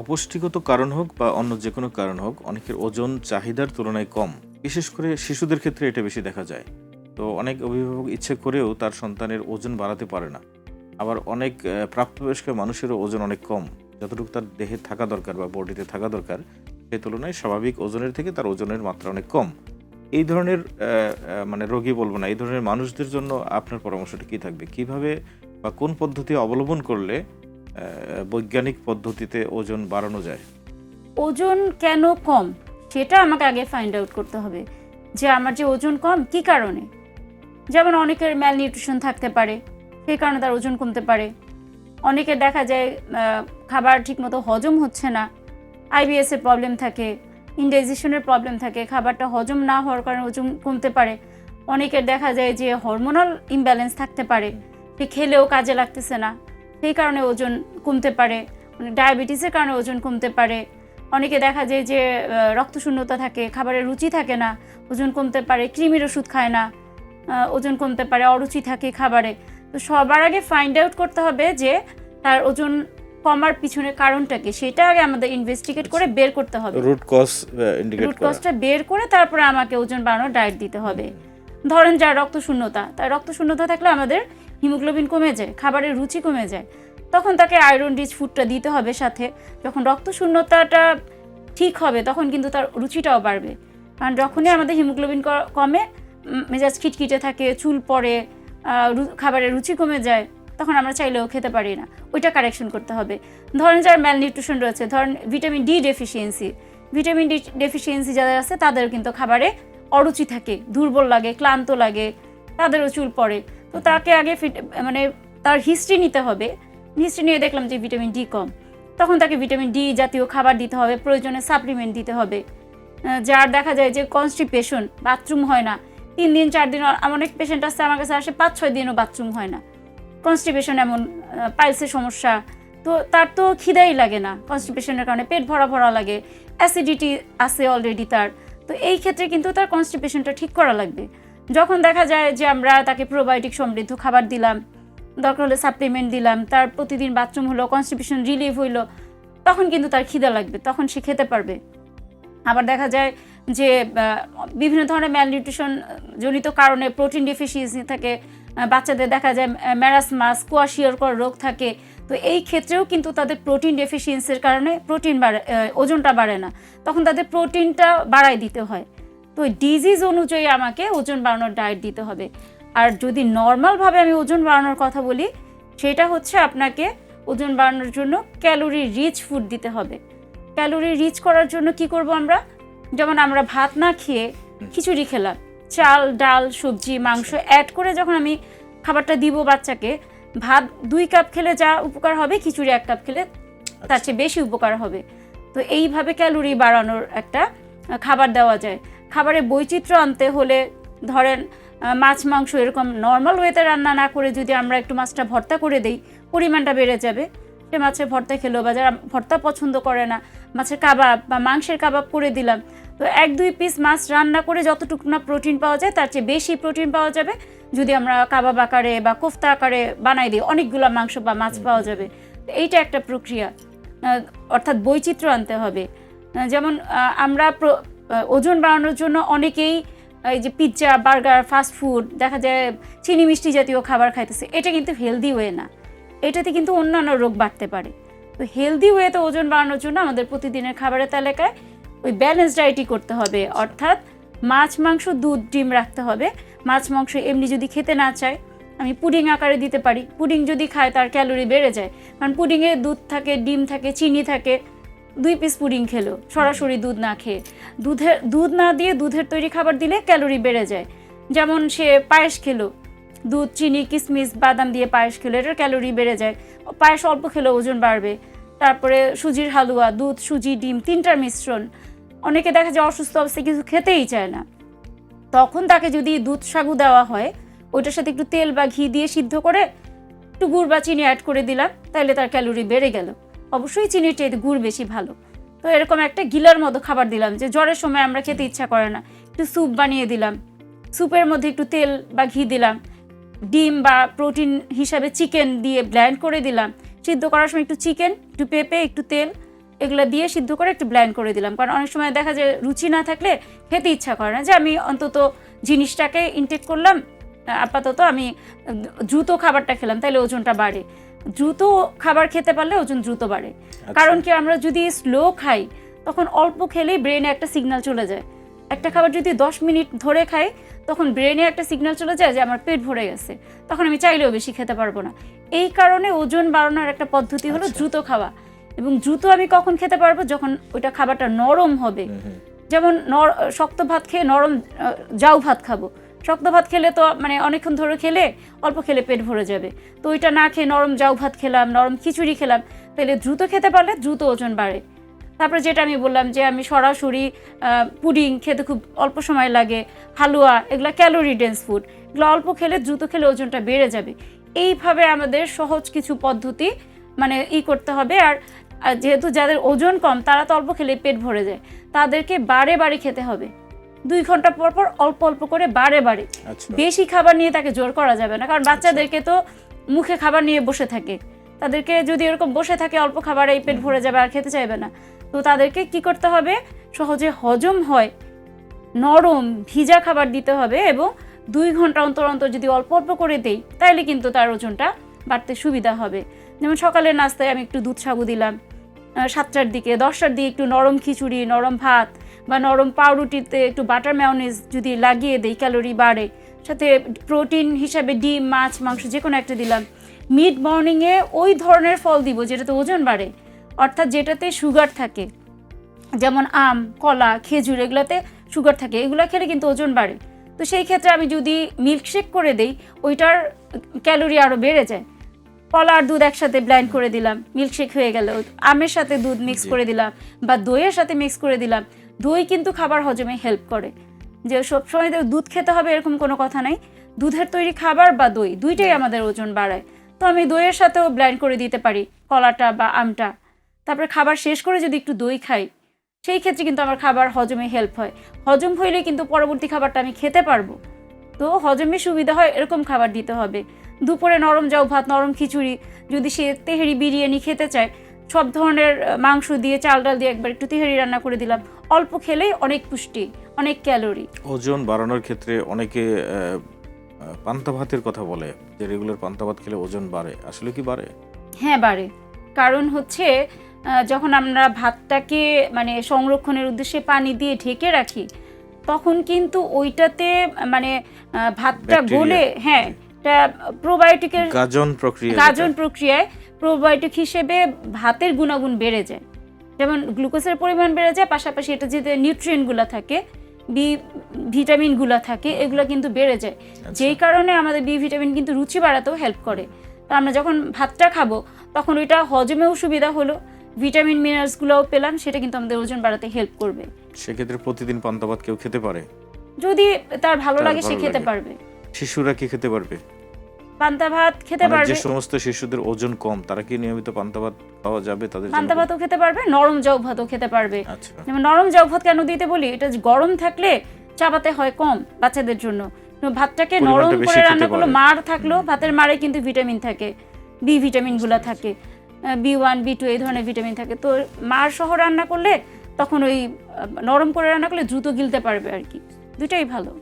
অপুষ্টিগত কারণ হোক বা অন্য যে কোনো কারণ হোক, অনেকের ওজন চাহিদার তুলনায় কম। বিশেষ করে শিশুদের ক্ষেত্রে এটা বেশি দেখা যায়। তো অনেক অভিভাবক ইচ্ছে করেও তার সন্তানের ওজন বাড়াতে পারে না। আবার অনেক প্রাপ্তবয়স্ক মানুষেরও ওজন অনেক কম, যতটুকু তার দেহে থাকা দরকার বা বডিতে থাকা দরকার সেই তুলনায় স্বাভাবিক ওজনের থেকে তার ওজনের মাত্রা অনেক কম। এই ধরনের মানে রোগী বলবো না, এই ধরনের মানুষদের জন্য আপনার পরামর্শটা কী থাকবে? কিভাবে বা কোন পদ্ধতি অবলম্বন করলে বৈজ্ঞানিক পদ্ধতিতে ওজন বাড়ানো যায়? ওজন কেন কম সেটা আমাকে আগে ফাইন্ড আউট করতে হবে যে আমার যে ওজন কম কি কারণে। যেমন অনেকের ম্যালনিউট্রিশন থাকতে পারে, সেই কারণে তার ওজন কমতে পারে। অনেকের দেখা যায় খাবার ঠিকমতো হজম হচ্ছে না, আইবিএস এর প্রবলেম থাকে, ইনডাইজেশনের প্রবলেম থাকে, খাবারটা হজম না হওয়ার কারণে ওজন কমতে পারে। অনেকের দেখা যায় যে হরমোনাল ইমব্যালেন্স থাকতে পারে, সে খেলেও কাজে লাগতেছে না, সেই কারণে ওজন কমতে পারে। মানে ডায়াবেটিসের কারণে ওজন কমতে পারে। অনেকে দেখা যায় যে রক্তশূন্যতা থাকে, খাবারের রুচি থাকে না, ওজন কমতে পারে। কৃমির ওষুধ খায় না, ওজন কমতে পারে। অরুচি থাকে খাবারে। তো সবার আগে ফাইন্ড আউট করতে হবে যে তার ওজন কমার পিছনে কারণটা কি, সেটা আগে আমাদের ইনভেস্টিগেট করে বের করতে হবে। রুট কজ ইন্ডিকেট রুট করা। কজটা বের করে তারপরে আমাকে ওজন বাড়ানোর ডায়েট দিতে হবে। ধরেন যার রক্তশূন্যতা, তার রক্তশূন্যতা থাকলে আমাদের হিমোগ্লোবিন কমে যায়, খাবারের রুচি কমে যায়, তখন তাকে আয়রন রিচ ফুডটা দিতে হবে সাথে। যখন রক্তশূন্যতাটা ঠিক হবে তখন কিন্তু তার রুচিটাও বাড়বে। কারণ যখনই আমাদের হিমোগ্লোবিন কমে, মেজাজ খিটখিটে থাকে, চুল পড়ে, খাবারের রুচি কমে যায়, তখন আমরা চাইলেও খেতে পারি না। ওইটা কারেকশন করতে হবে। ধরেন যার ম্যালনিউট্রিশন রয়েছে, ধরেন ভিটামিন ডি ডেফিসিয়েন্সি যাদের আছে তাদের কিন্তু খাবারে অরুচি থাকে, দুর্বল লাগে, ক্লান্ত লাগে, তাদেরও চুল পড়ে। তো তাকে আগে মানে তার হিস্ট্রি নিতে হবে। হিস্ট্রি নিয়ে দেখলাম যে ভিটামিন ডি কম, তখন তাকে ভিটামিন ডি জাতীয় খাবার দিতে হবে, প্রয়োজনে সাপ্লিমেন্ট দিতে হবে। যার দেখা যায় যে কনস্টিপেশন, বাথরুম হয় না 3 দিন 4 দিন, অনেক পেশেন্ট আসছে আমার কাছে আসে 5-6 দিনও বাথরুম হয় না, কনস্টিপেশন, এমন পাইলসের সমস্যা। তো তার তো খিদাই লাগে না, কনস্টিপেশনের কারণে পেট ভরা ভরা লাগে, অ্যাসিডিটি আছে অলরেডি তার। তো এই ক্ষেত্রে কিন্তু তার কনস্টিপেশনটা ঠিক করা লাগবে। যখন দেখা যায় যে আমরা তাকে প্রোবায়োটিক সমৃদ্ধ খাবার দিলাম, দরকার হলে সাপ্লিমেন্ট দিলাম, তার প্রতিদিন বাথরুম হলো, কনস্টিপেশন রিলিভ হইলো, তখন কিন্তু তার খিদা লাগবে, তখন সে খেতে পারবে। আবার দেখা যায় যে বিভিন্ন ধরনের ম্যালনিউট্রিশন জনিত কারণে প্রোটিন ডেফিসিয়েন্সি থাকে, বাচ্চাদের দেখা যায় ম্যারাসমাস, কোয়াশিয়রকর রোগ থাকে। তো এই ক্ষেত্রেও কিন্তু তাদের প্রোটিন ডেফিসিয়েন্সির কারণে ওজনটা বাড়ে না, তখন তাদের প্রোটিনটা বাড়ায় দিতে হয়। তো ডিজিজ অনুযায়ী আমাকে ওজন বাড়ানোর ডায়েট দিতে হবে। আর যদি নর্মালভাবে আমি ওজন বাড়ানোর কথা বলি, সেটা হচ্ছে আপনাকে ওজন বাড়ানোর জন্য ক্যালোরি রিচ ফুড দিতে হবে। ক্যালোরি রিচ করার জন্য কি করব আমরা? যেমন আমরা ভাত না খেয়ে খিচুড়ি খেলাম, চাল, ডাল, সবজি, মাংস অ্যাড করে যখন আমি খাবারটা দিব বাচ্চাকে, ভাত 2 কাপ খেলে যা উপকার হবে, খিচুড়ি 1 কাপ খেলে তার চেয়ে বেশি উপকার হবে। তো এইভাবে ক্যালোরি বাড়ানোর একটা খাবার দেওয়া যায়। খাবারে বৈচিত্র্য আনতে হলে ধরেন মাছ মাংস এরকম নর্মাল ওয়েতে রান্না না করে যদি আমরা একটু মাছটা ভর্তা করে দিই, পরিমাণটা বেড়ে যাবে। সে মাছের ভর্তা খেলো, বা যারা ভর্তা পছন্দ করে না, মাছের কাবাব বা মাংসের কাবাব করে দিলাম। তো 1-2 পিস মাছ রান্না করে যতটুকু না প্রোটিন পাওয়া যায়, তার চেয়ে বেশি প্রোটিন পাওয়া যাবে যদি আমরা কাবাব আকারে বা কোফতা আকারে বানাই দিই, অনেকগুলো মাংস বা মাছ পাওয়া যাবে। এইটা একটা প্রক্রিয়া, অর্থাৎ বৈচিত্র্য আনতে হবে। যেমন আমরা ওজন বাড়ানোর জন্য অনেকেই এই যে পিৎজা, বার্গার, ফাস্ট ফুড, দেখা যায় চিনি মিষ্টি জাতীয় খাবার খাইতেছে, এটা কিন্তু হেলদি ওয়ে না, এটাতে কিন্তু অন্যান্য রোগ বাড়তে পারে। তো হেলদি ওয়েতে ওজন বাড়ানোর জন্য আমাদের প্রতিদিনের খাবারের তালিকায় ওই ব্যালেন্স ডায়েটই করতে হবে, অর্থাৎ মাছ, মাংস, দুধ, ডিম রাখতে হবে। মাছ মাংস এমনি যদি খেতে না চায়, আমি পুডিং আকারে দিতে পারি। পুডিং যদি খায় তার ক্যালোরি বেড়ে যায়, কারণ পুডিংয়ে দুধ থাকে, ডিম থাকে, চিনি থাকে। 2 পিস পুডিং খেলো সরাসরি দুধ না খেয়ে, দুধ না দিয়ে দুধের তৈরি খাবার দিলে ক্যালোরি বেড়ে যায়। যেমন সে পায়েস খেলো, দুধ, চিনি, কিশমিশ, বাদাম দিয়ে পায়েস খেলো, এটার ক্যালোরি বেড়ে যায়। পায়েস অল্প খেলেও ওজন বাড়বে। তারপরে সুজির হালুয়া, দুধ, সুজি, ডিম 3টার মিশ্রণ। অনেকে দেখা যায় অসুস্থ অবস্থায় কিছু খেতেই চায় না, তখন তাকে যদি দুধ সাগু দেওয়া হয়, ওইটার সাথে একটু তেল বা ঘি দিয়ে সিদ্ধ করে একটু গুড় বা চিনি অ্যাড করে দিলাম, তাহলে তার ক্যালোরি বেড়ে গেল। অবশ্যই চিনির চেয়ে গুড় বেশি ভালো। তো এরকম একটা গিলার মতো খাবার দিলাম, যে জ্বরের সময় আমরা খেতে ইচ্ছা করে না, একটু স্যুপ বানিয়ে দিলাম, স্যুপের মধ্যে একটু তেল বা ঘি দিলাম, ডিম বা প্রোটিন হিসাবে চিকেন দিয়ে ব্লেন্ড করে দিলাম, সিদ্ধ করার সময় একটু চিকেন, একটু পেঁপে, একটু তেল, এগুলো দিয়ে সিদ্ধ করে একটু ব্লেন্ড করে দিলাম, কারণ অনেক সময় দেখা যায় রুচি না থাকলে খেতে ইচ্ছা করে না, যে আমি অন্তত জিনিসটাকে ইনটেক করলাম, আপাতত আমি দ্রুত খাবারটা খেলাম, তাহলে ওজনটা বাড়ে। দ্রুত খাবার খেতে পারলে ওজন দ্রুত বাড়ে। কারণ কি, আমরা যদি স্লো খাই তখন অল্প খেলেই ব্রেনে একটা সিগন্যাল চলে যায়। একটা খাবার যদি 10 মিনিট ধরে খাই তখন ব্রেনে একটা সিগন্যাল চলে যায় যে আমার পেট ভরে গেছে, তখন আমি চাইলেও বেশি খেতে পারবো না। এই কারণে ওজন বাড়ানোর একটা পদ্ধতি হলো দ্রুত খাওয়া। এবং দ্রুত আমি কখন খেতে পারবো, যখন ওইটা খাবারটা নরম হবে। যেমন শক্ত ভাত খেয়ে নরম জাউ ভাত খাবো, শক্ত ভাত খেলে তো মানে অনেকক্ষণ ধরে খেলে অল্প খেলে পেট ভরে যাবে। তো ওইটা না খেয়ে নরম জাউ ভাত খেলাম, নরম খিচুড়ি খেলাম, তাহলে দ্রুত খেতে পারলে দ্রুত ওজন বাড়ে। তারপরে যেটা আমি বললাম যে আমি সরাসরি পুডিং খেতে খুব অল্প সময় লাগে, হালুয়া, এগুলো ক্যালোরি ডেন্স ফুড, এগুলো অল্প খেলে দ্রুত খেলে ওজনটা বেড়ে যাবে। এইভাবে আমাদের সহজ কিছু পদ্ধতি মানে করতে হবে। আর যেহেতু যাদের ওজন কম তারা তো অল্প খেলে পেট ভরে যায়, তাদেরকে বারে বারে খেতে হবে। 2 ঘন্টা পর পর অল্প অল্প করে বারে বারে। বেশি খাবার নিয়ে তাকে জোর করা যাবে না, কারণ বাচ্চাদেরকে তো মুখে খাবার নিয়ে বসে থাকে, তাদেরকে যদি এরকম বসে থাকে অল্প খাবারে পেট ভরে যাবে আর খেতে চাইবে না। তো তাদেরকে কি করতে হবে, সহজে হজম হয় নরম ভিজা খাবার দিতে হবে, এবং 2 ঘন্টা অন্তর অন্তর যদি অল্প অল্প করে দেই তাহলে কিন্তু তার ওজনটা বাড়তে সুবিধা হবে। যেমন সকালের নাস্তায় আমি একটু দুধ সাগু দিলাম, 7টার দিকে 10টার দিকে একটু নরম খিচুড়ি, নরম ভাত বা নরম পাউরুটিতে একটু বাটার মেয়োনিজ যদি লাগিয়ে দেই ক্যালোরি বাড়ে। সাথে প্রোটিন হিসাবে ডিম, মাছ, মাংস যে কোনো একটা দিলাম। মিড মর্নিংয়ে ওই ধরনের ফল দিব যেটাতে ওজন বাড়ে, অর্থাৎ যেটাতে সুগার থাকে, যেমন আম, কলা, খেজুর, এগুলাতে সুগার থাকে, এগুলো খেলে কিন্তু ওজন বাড়ে। তো সেই ক্ষেত্রে আমি যদি মিল্কশেক করে দেই ওইটার ক্যালোরি আরও বেড়ে যায়। কলা আর দুধ একসাথে ব্লেন্ড করে দিলাম, মিল্কশেক হয়ে গেল। আমের সাথে দুধ মিক্স করে দিলাম বা দইয়ের সাথে মিক্স করে দিলাম। দই কিন্তু খাবার হজমে হেল্প করে। যে সবসময় দুধ খেতে হবে এরকম কোনো কথা নাই, দুধের তৈরি খাবার বা দই দুইটাই আমাদের ওজন বাড়ায়। তো আমি দইয়ের সাথেও ব্লেন্ড করে দিতে পারি কলাটা বা আমটা। তারপরে খাবার শেষ করে যদি একটু দই খাই, সেই ক্ষেত্রে কিন্তু আমার খাবার হজমে হেল্প হয়। হজম হইলে কিন্তু পরবর্তী খাবারটা আমি খেতে পারবো। তো হজমে সুবিধা হয় এরকম খাবার দিতে হবে। দুপুরে নরম জাউ ভাত, নরম খিচুড়ি, যদি সে তেহারি বিরিয়ানি খেতে চায়, সব ধরনের মাংস দিয়ে, চাল ডাল দিয়ে একবার একটু তেহারি রান্না করে দিলাম, অল্প খেলেই অনেক পুষ্টি, অনেক ক্যালোরি। ওজন বাড়ানোর ক্ষেত্রে অনেকে পান্তা ভাতের কথা বলে, যে রেগুলার পান্তা ভাত খেলে ওজন বাড়ে, আসলে কি বাড়ে? হ্যাঁ বাড়ে। কারণ হচ্ছে যখন আমরা ভাতটাকে মানে সংরক্ষণের উদ্দেশ্যে পানি দিয়ে ঢেকে রাখি, তখন কিন্তু ওইটাতে মানে ভাতটা গলে, হ্যাঁ, প্রোবায়োটিকের গাজন প্রক্রিয়ায় প্রোবায়োটিক হিসেবে ভাতের গুণাগুণ বেড়ে যায়। যেমন গ্লুকোজের পরিমাণ বেড়ে যায়, পাশাপাশি এটা যে নিউট্রিয়েন্টগুলো থাকে, বি ভিটামিনগুলো থাকে, এগুলো কিন্তু বেড়ে যায়। যেই কারণে আমাদের বি ভিটামিন কিন্তু রুচি বাড়াতেও হেল্প করে। তো আমরা যখন ভাতটা খাবো তখন ওইটা হজমেও সুবিধা হলো, ভিটামিন মিনারেলসগুলোও পেলাম, সেটা কিন্তু আমাদের ওজন বাড়াতে হেল্প করবে। সেক্ষেত্রে প্রতিদিন পান্তা ভাত কেউ খেতে পারে? যদি তার ভালো লাগে সে খেতে পারবে। শিশুরা কি খেতে পারবে পান্তা ভাত? খেতে পারবে। যে সমস্ত শিশুদের ওজন কম তারা কি নিয়মিত পান্তা ভাত খাওয়া যাবে? তাদের পান্তা ভাতও খেতে পারবে, নরম জাউ ভাতও খেতে পারবে। আচ্ছা। যেমন নরম জাউ ভাত কেন দিতে বলি, এটা গরম থাকলে চাবাতে হয় কম বাচ্চাদের জন্য। ভাতটাকে নরম করে রান্না করলো, মাড় থাকলো, ভাতের মাড়ে কিন্তু ভিটামিন থাকে, বি ভিটামিনগুলো থাকে, B1, B2 এই ধরনের ভিটামিন থাকে। তো মাড় সহ রান্না করলে তখন ওই নরম করে রান্না করলে দ্রুত গিলতে পারবে আর কি, দুটাই ভালো।